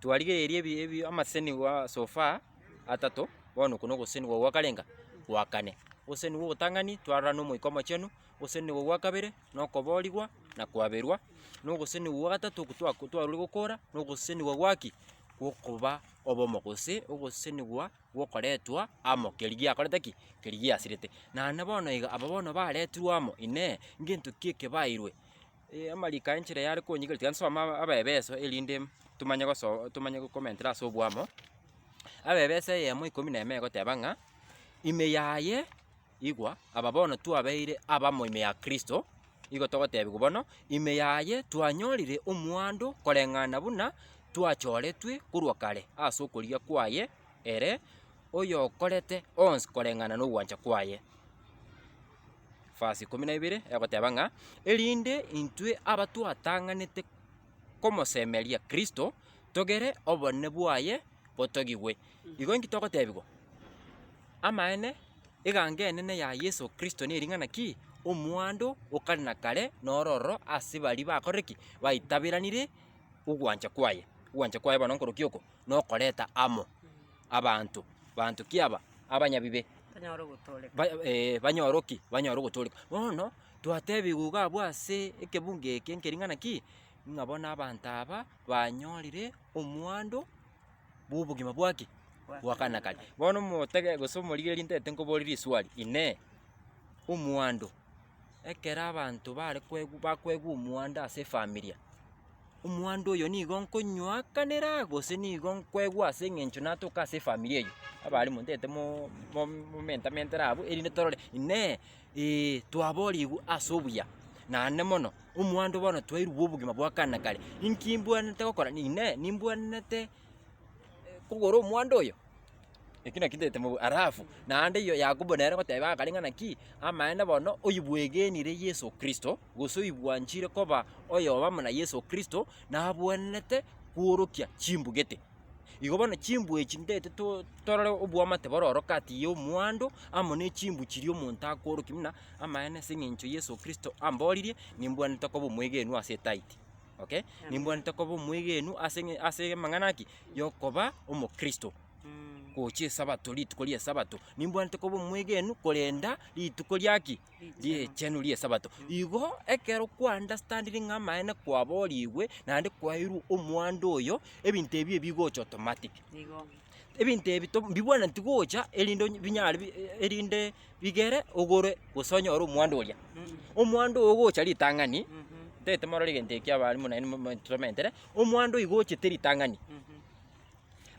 twarigereria ebi amaseni gwa sofa atato bono kono ogosenigwa gwa karenga gwa kane ogoseni gwa ogotang'ani twarora na omoika omochenu ogosenigwa gwa kabere nokoborigwa na kwaberwa nogosenigwa gwa gatato oku twarore gokora nogosenigwa gwaki gwokoba obomo gose ogosenigwa gwokoretwa amo keri giakorete ki keri giasirete naende bono iga aba bono baretirwe amo ine ngento ki ekebairwe amarika enchera yare konyigereti nsoma abebeso erinde tumanye gokomentera ase obwamo abebeso eyemo 11 egoteba ng'a ime yaye igwa aba bono twabeire abamo ime ya Kristo igo togotebigwa bono ime yaye twanyorire omwando koreng'ana buna twachoretwe korwa kare ase okorigia kwaye ere oyo okorete onsi koreng'ana n'ogwancha kwaye fasi 12 egoteba ng'a erinde intwe aba twatang'anete komosemeria Kristo togere obonene bwaye botogigwe igo inki togotebigwa amaene egange enene ya Yesu Kristo nering'ana ki omwando okare na kare nororo ase bari bakorire ki baitabiranire ogwancha kwaye bono nkoroki oko nokoreta amo abantu kiaba abanyabibe banyora ogotoreka bono twatebigwa iga abwo ase ekebunge eke nkering'ana ki ng'a bono abanto aba banyorire omwando bwa obogima bwaki bwa kane na kare bono omotege gose omorigereria ntete nkoboririe iswali ine omwando ekero abanto bakwegwa omwando ase efamilia omwando oyo nigo nkonywakanera gose nigo nkwegwa ase eng'encho natoka ase efamilia eyo abarimu ntete momentera abwo erinde torore ine twaborigwa ase obuya naende mono omwando bono twairwa obogima bwa kane na kare inki mbwanete gokora nimbwanete kogora omwando oyo eki naki ntete arafu naende iyo Yakobo nere goteba akareng'ana ki amaene bono oyibwegenire Yesu Kristo gose oyibwanchire koba oyo obamo na Yesu Kristo nabwenete kworokia chimbugete igo bono chimbu echi ntete torore obwamate bororo kati ya omwando amo na echimbu chiri omonto akworokia buna amaene ase eng'encho Yesu Kristo amboririe nimbwanete koba omwegenu ase etaiti okay nimbwanete koba omwegenu ase amang'ana aki yokoba omokristo gocha esabato rituko ria esabato nimbwanete koba omwegenu korenda rituko riaki riechenu ria esabato igo ekero kwaunderstandire ng'a amaene kwaborigwe naende kwairwa omwando oyo ebinto ebi ebigocha automatic ebinto ebi mbibwaneti gocha erinde bigere ogore gose onyore omwando oria omwando ogocha ritang'ani tete morore egento eki abarimu naende tomentere omwando igochete ritang'ani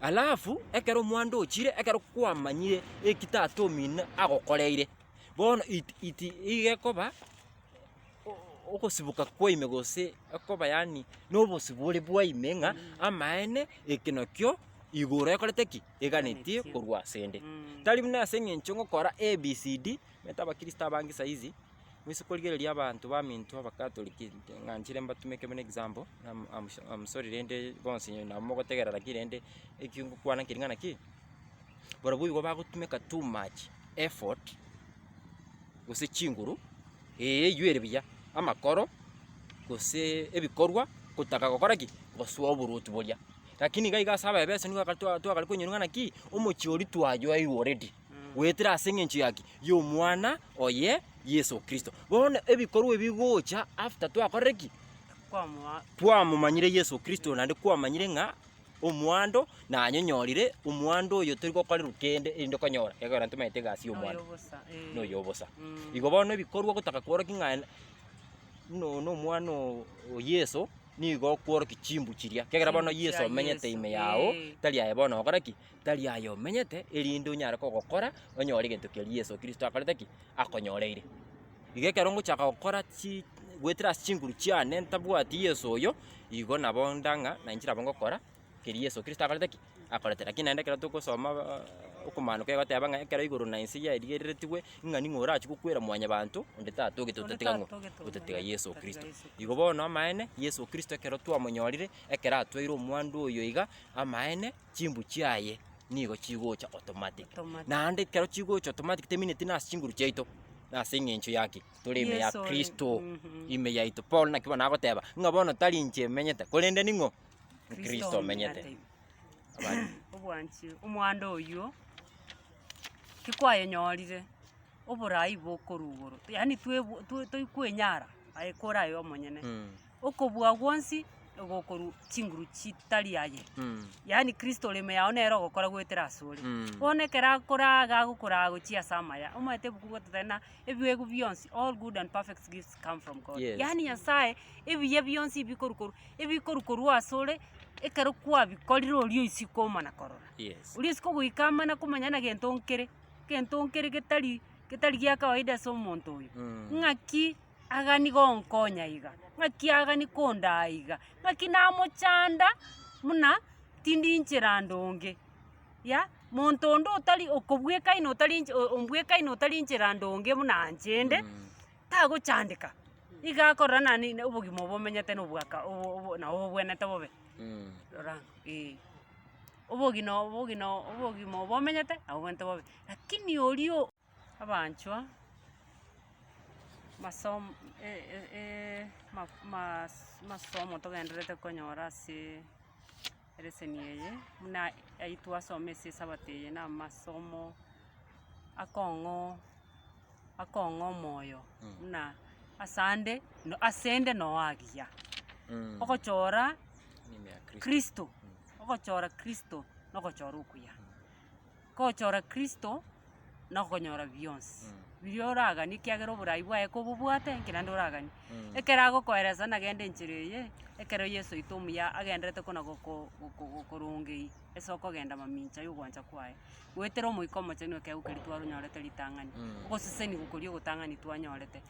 alafu ekero omwando ochire ekero kwamanyire ekitata omino agokoreire bono igekoba ogosibuka kwaime gose ekoba yani nobosibore bwaime ng'a amaene eki nakio igoro ekorete ki eganetie korwa asende tari buna ase eng'encho ngokora ABCD meta abakristo abange saizi mwise korigereria abantu baminto abakatoliki ng'anchire mbatumeke buna example I'm sorry rende bonsi namo gotegerera lakini rende ekiungo kwana nkiring'ana ki bora igo bagotumeka too much effort gose chinguru ywere buya amakoro gose ebikorwa gotaka gokora ki goswa oboruti boria lakini iga iga saba ebese nigo twakali konyerungana ki omochiori twayoirwe already wetera ase eng'encho yaki y'omwana oye Yesu Kristo bono ebikorwa ebigocha after twakorire ki twamomanyire Yesu Kristo nande kwamanyire ng'a omwando nanyonyorire omwando oyo tori gokorerwa kende erinde konyora egora ntomaete egasi y'omwando noyo obosa igo bono ebikorwa gotaka kworoki ng'a no omwana o Yesu nigo kworoki chimbu chiria kegera bono Yesu omenyete ime yao tari aye bono ogora ki tari aye omenyete erinde onyare kogokora onyore egento keri Yesu Kristo akorete ki akonyoreire iga ekero ngochaka gokora gwetera ase chinguru chiane ntabwati Yesu oyo igo nabo ndang'a nainchire abo ngokora keri Yesu Kristo akorete ki akorete lakini naende ekero tokosoma okomanuka egoteba ng'a ekero igoro na ense yaerigereretigwe ng'a ning'o orachi gokwera mwanya bantu onde tata oge totatiga ng'o otatiga Yesu Kristo igo bono amaene Yesu Kristo ekero twamonyorire ekero atwaire omwando oyo iga amaene chimbu chiaye nigo chigocha automatic naende ekero chigocha automatic temineti nase chinguru chiaito nase eng'encho yaki tore ime ya Kristo ime yaito Paul nakibo nagoteba ng'a bono tari inche emenyete korende ning'o Kristo omenyete obwanchi omwando oyo kikwayenyorire oborai bokorugoro yani toikwenyara aikora ayo omonyene okobua gwonsi ogokoru chinguru chitari aye yani Kristo reme yao nero gokora gwetera asore bonekera akoraga agokora gochia samaya omate bukugo tena ebiwegu byonsi all good and perfect gifts come from God yani Nyasaye ebiye byonsi bikorukoru asore ekero kwa bikoriro orio isiko mana korora uri isiko guikama na kumanyana gentonkere getari gya kawaida so omonto oyo ng'aki agani gonkonya iga ng'aki agani konda iga ng'aki namochanda muna tindi inchera ndonge ya monto ondo otari okobweka ino otari ombweka ino otari inchera ndonge muna nchende tagochandika iga akorora nani obogima obomenyete nobwaka na obobwenete bobe rora obogima obomenyete na obwente bobe lakini orio abanchwa masomo togenderete konyora ase ereseni eye muna aitwasoma ase esabati eye na amasomo akong'o omoyo muna asende noagia ogochora Kristo ogochora Kristo nogochora okuya kochora Kristo nokonyora bionsi birio oragani kiagera oborai bwaye kobobwate nkirande oragani ekero agokoeresa nagende enchera eye ekero Yesu oito omuya agenderete kona gokorongei ase okogenda mamincha ya ogwancha kwaye gwetera omoika omochenu ekeugukeri twarunyorete ritang'ani ogoseseni gokori ogotang'ani twanyorete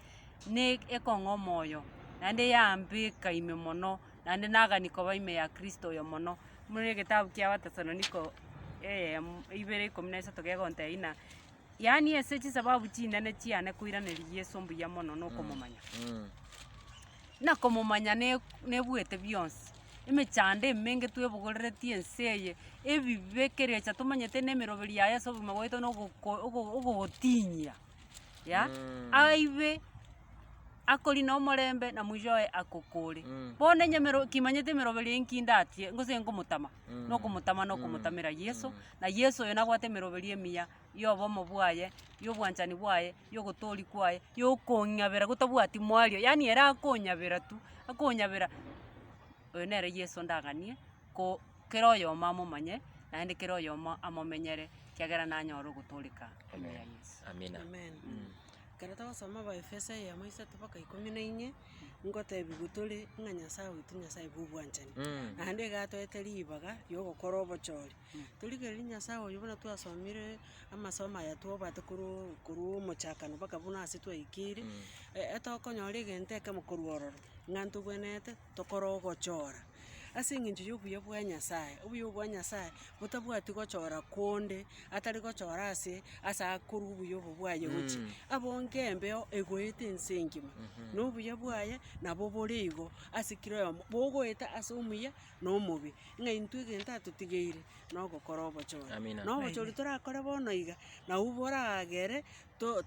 ne ekong'o omoyo naende yambeka ime mono naende nagani koba ime ya Kristo oyo mono muri egetabu kia Wathesaloniko 2:13 gegonteina yani ase chisababu chinene chiane koiraneria Yesu mbuya mono nokomomanya nakomomanya nebwete bionsi emechande emenge twebogorereti ense eye ebibekerecha tomanyete nemeroberi yaye ase obogima bwaito ogogotinyia ya aibe akori na omorembe na mwishowe akokore bono kimanyete emeroberi enkindatie ngose ngomotama nokomotamera Yesu na Yesu oyo nabwate emeroberi emiya yobomo bwaye yobwanchani bwaye yogotori kwaye yokong'abera gotabwati mwario yani era akonyabera oyo nere Yesu ndaganie kero oyomo amomanye naende kero oyomo amomenyere kiagera nanyora ogotoreka ime ya Yesu amina kero togosoma Abaefeso eyemo 3:14 ngotebiwa tore ng'a Nyasaye oito Nyasaye bwobwanchani naende gatoete ribaga riogokora obochori torigereria Nyasaye oyo buna twasomire amasomo aya twobate korwa omochakano mpaka buna ase twaikire etogokonyora egento ekemo korwa ororo ng'a ntobwenete tokora ogochora ase eng'encho ya obuya bwa Nyasaye obuya bwa Nyasaye botabwati gochora konde atari gochora ase akorwa obuya obo bwaye gochi abonge embeo egoete ense engima na obuya bwaye nabo bore igo ase kiro oyomo bogoeta ase omuya na omobe ng'a intwe egento atotigeire nogokora obochori na obochori torakore bono iga nabwo boragere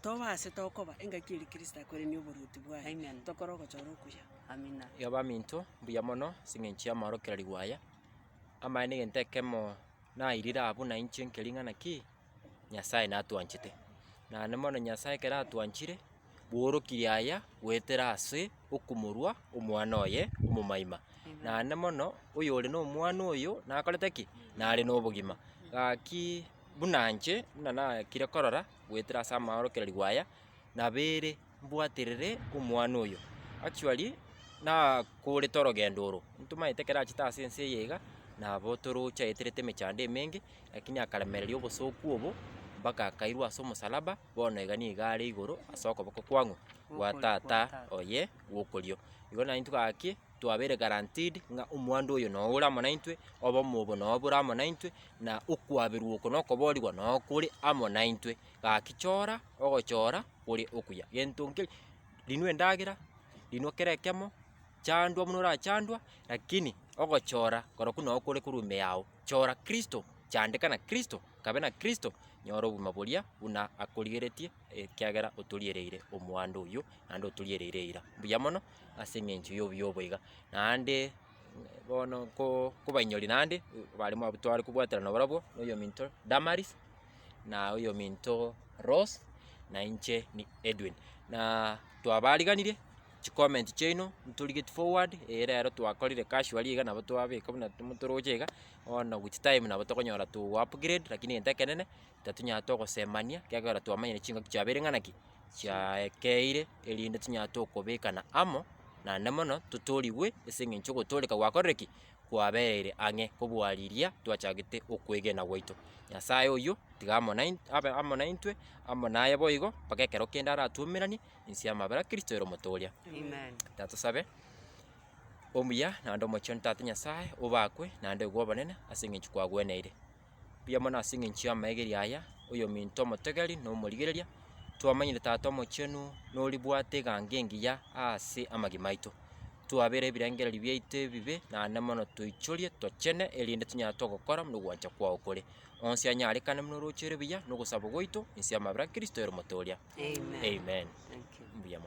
tobase tokoba engaki eri Kristo akorenia oboruti bwaye tokora ogochora okuya. Amina. Yoba minto buya mono singenchi amarokera ligwaya amaene gentekemo na irira abu na inche nkelingana ki Nyasaye natwanchite na nemono Nyasaye kera atwanchire bworokiri aya gwetera ase okumurwa omwana oye omomaima na nemono oyo ore no omwana oyo nakorete ki nare no obogima gaki bunanche na kire korora gwetera ase amarokera ligwaya nabere mbwaterere omwana oyo actually na kore torogendo oro ntumaite kera chita ase ense yega nabo torocha eterete emechando emenge lakini akalemereria obosoku obo mpaka akairwa ase omosalaba bono iga niga are igoro ase okoboko kwang'u gwa tata oye gwokorio igo naintwe gaki twabere guaranteed ng'a omwando oyo no ore amo naintwe obomo no bore amo naintwe na okwaberwa oko nokoborigwa no kore amo naintwe gaki chora ogochora ore okuya gento nkeri linwe endagera linwe kera ekemo chandwa muno orachandwa lakini ogochora koroku no kore kurume yao chora Kristo chandeka na Kristo kabe na Kristo nyoro obuma boria buna akorigeretie kiagera otoriereire omwando oyo ande otoriereire ira buya mono ase eng'encho ya oboiga naende bono kobainyori nande barimo abutware kubwaterana barabwo oyo minto Damaris na oyo minto Rose na inche ni Edwin na twabariganire chicomment chaino nturigeti forward rero twakorire casual iga nabo twabeka buna tumutoroche iga ona with time nabo tokonyora tu upgrade lakini entekenene tatunya togosemania kiagera twamanyire chinga kiabere ng'anaki chiaekeire erinde tunya tokobekana amo na nemono tutoriwe ase eng'encho gotoreka gwakorereki kwaberire ang'e kobwariria twachagete okwegena gwaito Nyasaye oyo tiga amo naintwe amo naye boigo mpaka ekero kende aratuomeranie inse amabera Kristo ero motoria. Amen. Tatusabe omuya nande omochio tata Nyasaye obakwe nande gwa banene ase eng'encho kwagweneire buya mono ase eng'encho amaegeri aya oyo minto omotegeri no omorigereria twamanyire tata omochenu nori bwate gange engiya ase amagima aito twabere ebirengereri biaito ebibe naende mono toichorie tochene erinde tunya togokora muna ogwancha kwao kore onsi anyarekane muna orochere buya nogosaba gwaito inse amabera Kristo ero motoria. Amen. Amen. Thank you. Buya mono.